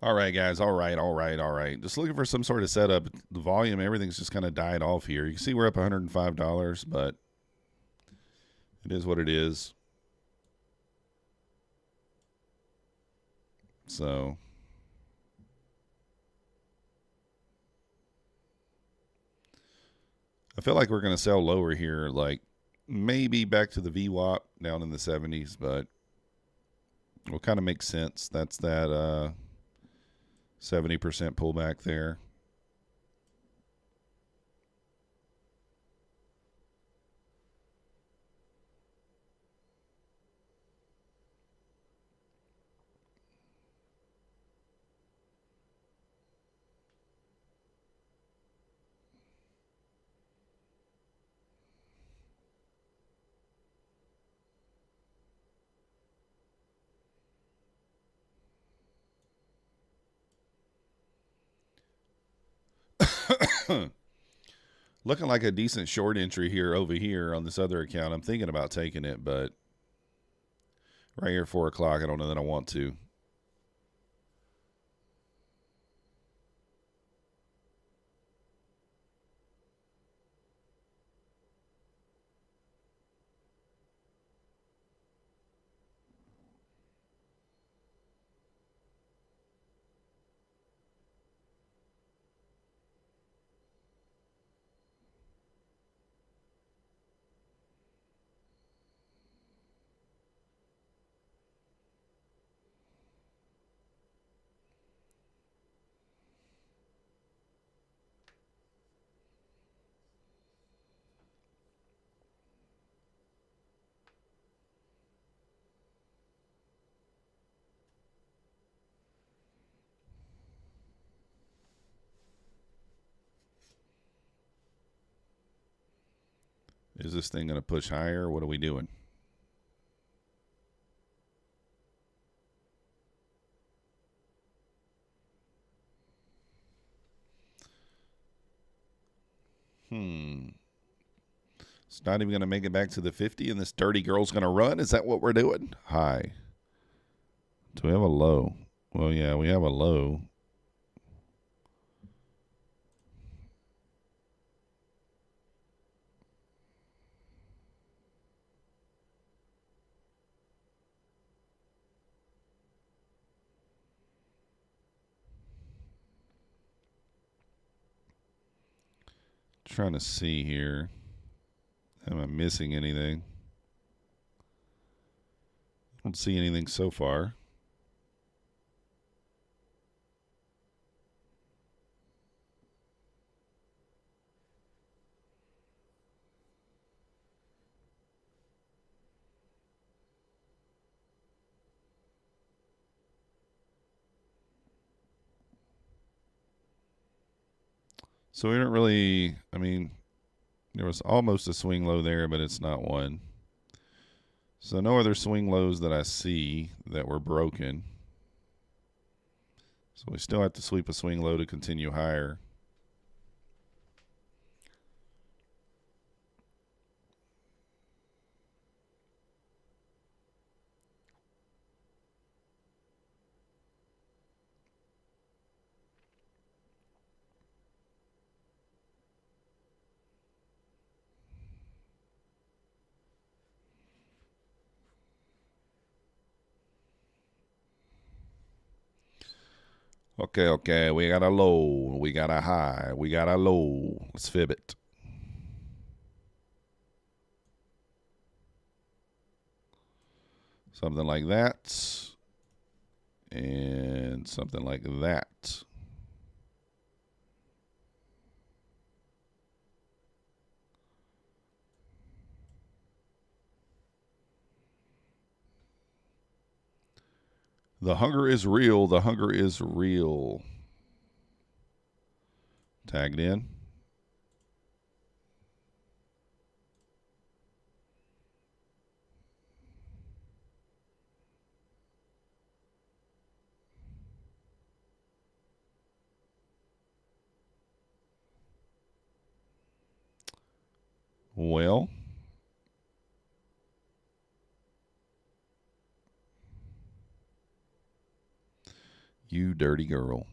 All right, guys. All right, all right, all right. Just looking for some sort of setup. The volume, everything's just kind of died off here. You can see we're up $105, but it is what it is. So I feel like we're going to sell lower here, like maybe back to the VWAP down in the 70s, but will kind of make sense. That's that 70% pullback there. Looking like a decent short entry here over here on this other account. I'm thinking about taking it, but right here, 4 o'clock, I don't know that I want to. Is this thing going to push higher? What are we doing? It's not even going to make it back to the 50, and this dirty girl's going to run? Is that what we're doing? High. Do we have a low? Well, yeah, we have a low. Trying to see here. Am I missing anything? I don't see anything so far. So we don't really, I mean, there was almost a swing low there, but it's not one. So no other swing lows that I see that were broken. So we still have to sweep a swing low to continue higher. Okay. We got a low. We got a high. We got a low. Let's fib it. Something like that. And something like that. The hunger is real. The hunger is real. Tagged in. Well, you dirty girl.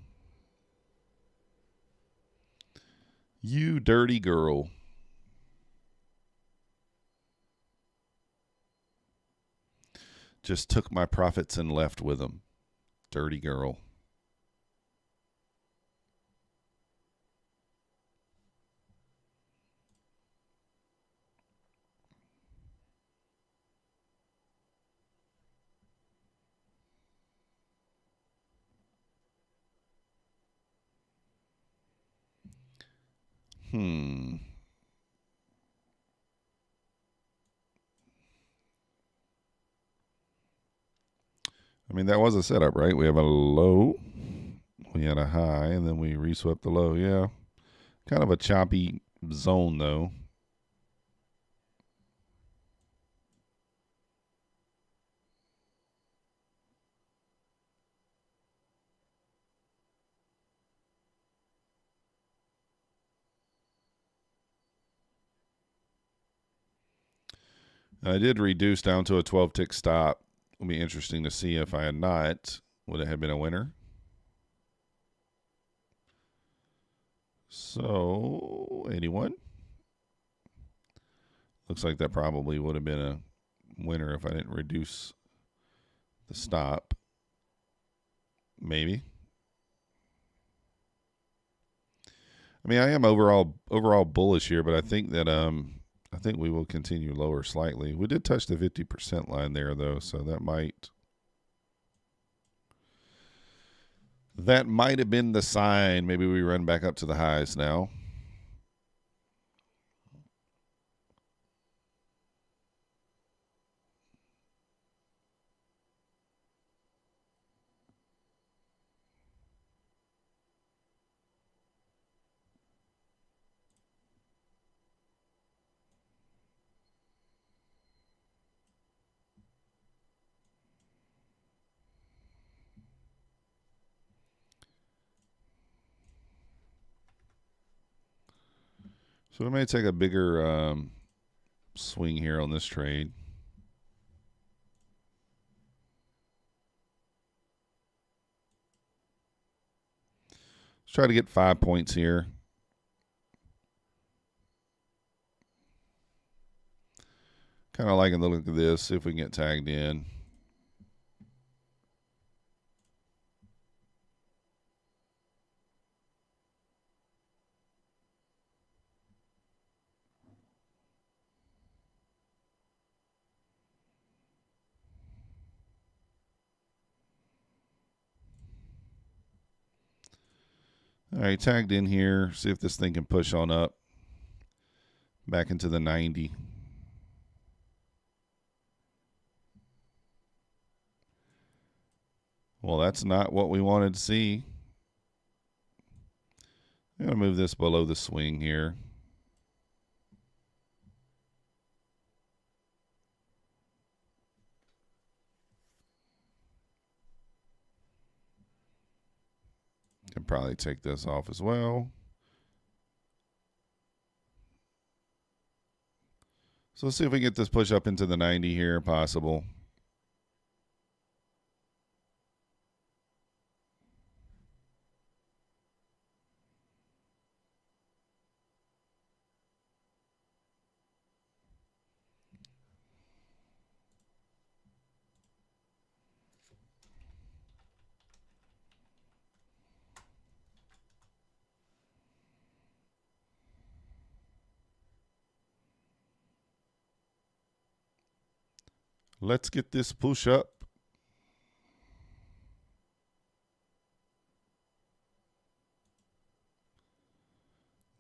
You dirty girl. Just took my profits and left with them. Dirty girl. I mean, that was a setup, right? We have a low, we had a high, and then we reswept the low. Yeah. Kind of a choppy zone, though. I did reduce down to a 12 tick stop. It'll be interesting to see if I had not, would it have been a winner? So, 81. Looks like that probably would have been a winner if I didn't reduce the stop. Maybe. I mean, I am overall bullish here, but I think that I think we will continue lower slightly. We did touch the 50% line there, though, so that might have been the sign. Maybe we run back up to the highs now. So we may take a bigger swing here on this trade. Let's try to get 5 points here. Kind of liking the look of this. See if we can get tagged in. All right, tagged in here. See if this thing can push on up back into the 90. Well, that's not what we wanted to see. I'm going to move this below the swing here. Can probably take this off as well. So let's see if we can get this push up into the 90 here, possible. Let's get this push up.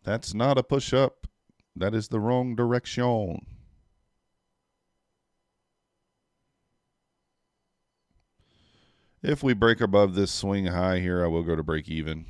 That's not a push up. That is the wrong direction. If we break above this swing high here, I will go to break even.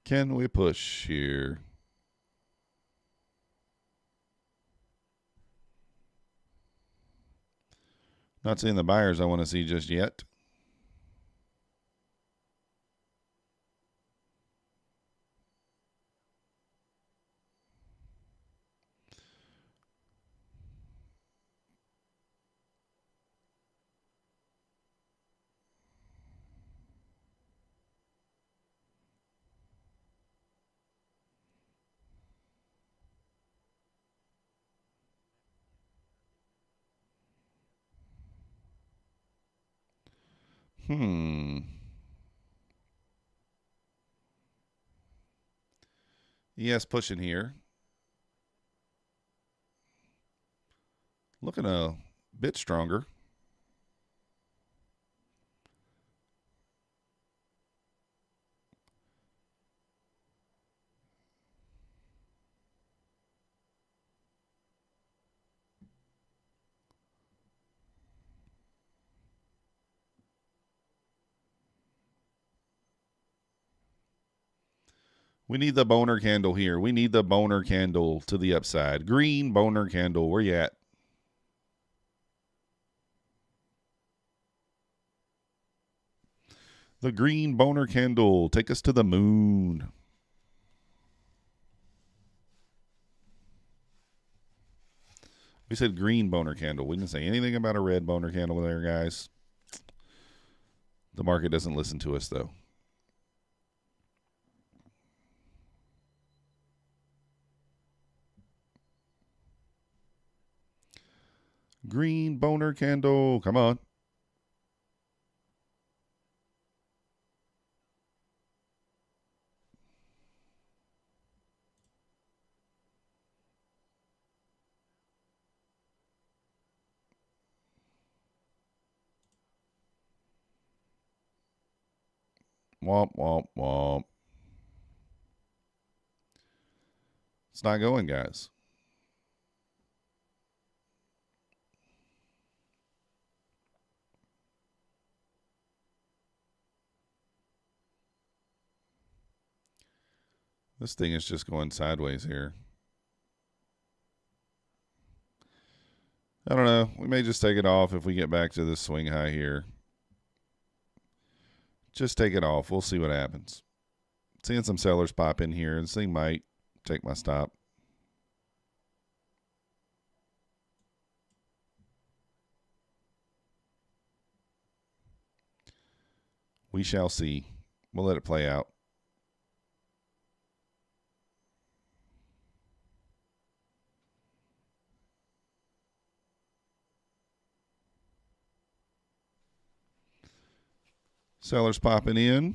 Can we push here? Not seeing the buyers I want to see just yet. Yes, pushing here. Looking a bit stronger. We need the boner candle here. We need the boner candle to the upside. Green boner candle. Where you at? The green boner candle. Take us to the moon. We said green boner candle. We didn't say anything about a red boner candle there, guys. The market doesn't listen to us, though. Green boner candle. Come on. Womp, womp, womp. It's not going, guys. This thing is just going sideways here. I don't know. We may just take it off if we get back to this swing high here. Just take it off. We'll see what happens. Seeing some sellers pop in here. This thing might take my stop. We shall see. We'll let it play out. Sellers popping in.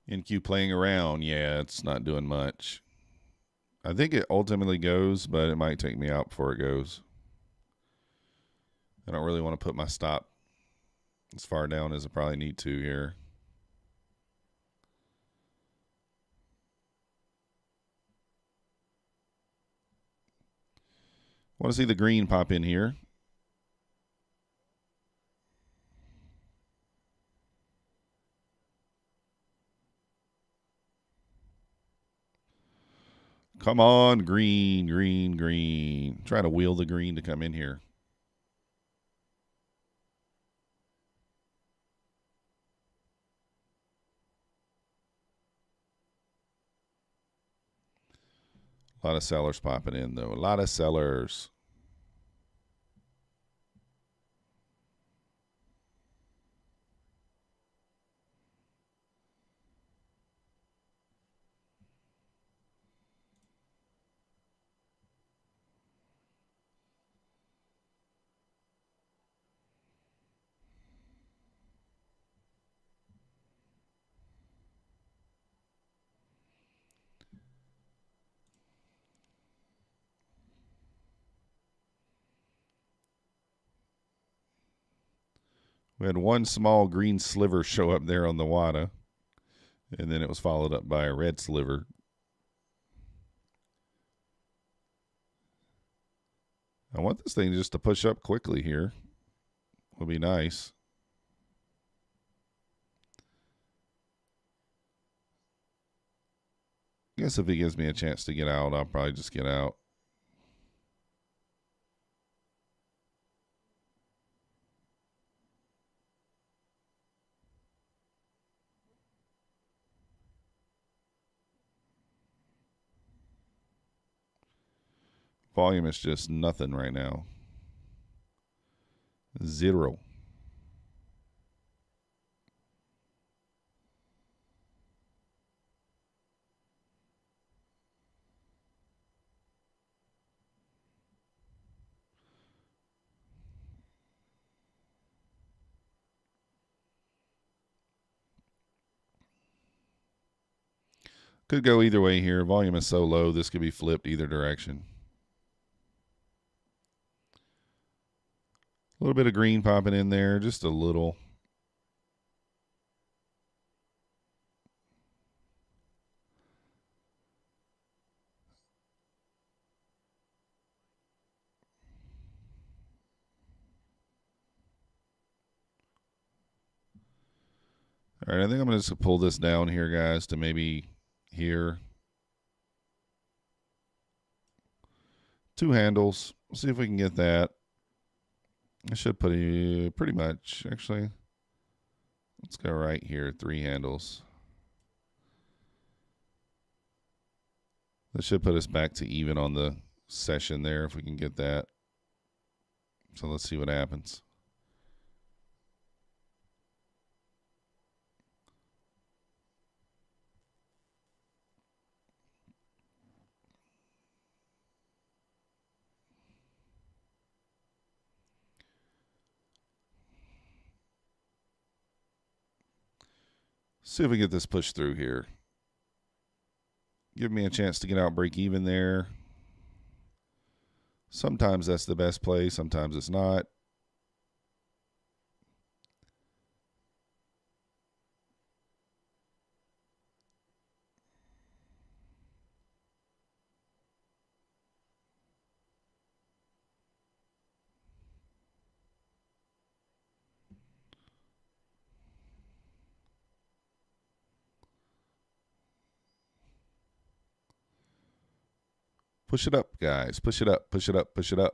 NQ playing around. Yeah, it's not doing much. I think it ultimately goes, but it might take me out before it goes. I don't really want to put my stop as far down as I probably need to here. Want to see the green pop in here. Come on, green, green, green. Try to wheel the green to come in here. A lot of sellers popping in, though. A lot of sellers. We had one small green sliver show up there on the WADA, and then it was followed up by a red sliver. I want this thing just to push up quickly here. Would be nice. I guess if he gives me a chance to get out, I'll probably just get out. Volume is just nothing right now. Zero. Could go either way here. Volume is so low, this could be flipped either direction. A little bit of green popping in there, just a little. All right, I think I'm going to just pull this down here, guys, to maybe here. 2 handles. We'll see if we can get that. I should put it pretty much, actually. Let's go right here, 3 handles. That should put us back to even on the session there if we can get that. So let's see what happens. See if we get this pushed through here. Give me a chance to get out, break even there. Sometimes that's the best play. Sometimes it's not. Push it up, guys. Push it up, push it up, push it up.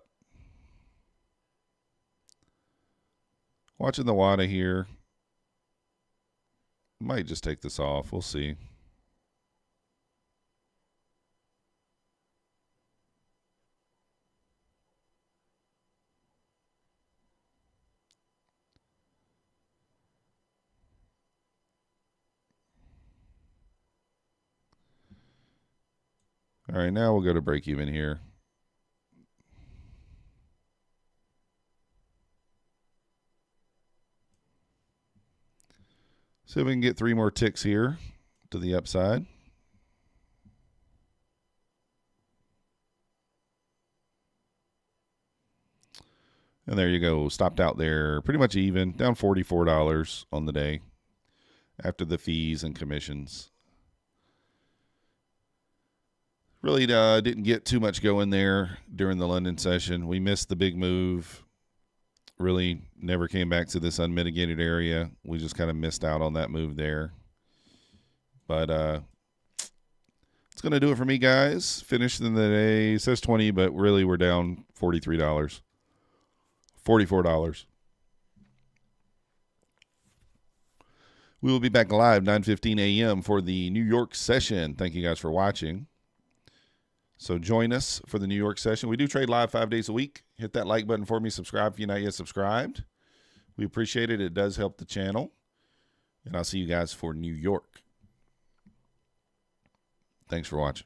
Watching the WADA here. Might just take this off. We'll see. All right, now we'll go to break even here. See if we can get 3 more ticks here to the upside. And there you go. Stopped out there pretty much even, down $44 on the day after the fees and commissions. Really didn't get too much going there during the London session. We missed the big move. Really never came back to this unmitigated area. We just kind of missed out on that move there. But it's going to do it for me, guys. Finished in the day. It says 20, but really we're down $43. $44. We will be back live 9:15 a.m. for the New York session. Thank you guys for watching. So join us for the New York session. We do trade live 5 days a week. Hit that like button for me. Subscribe if you're not yet subscribed. We appreciate it. It does help the channel. And I'll see you guys for New York. Thanks for watching.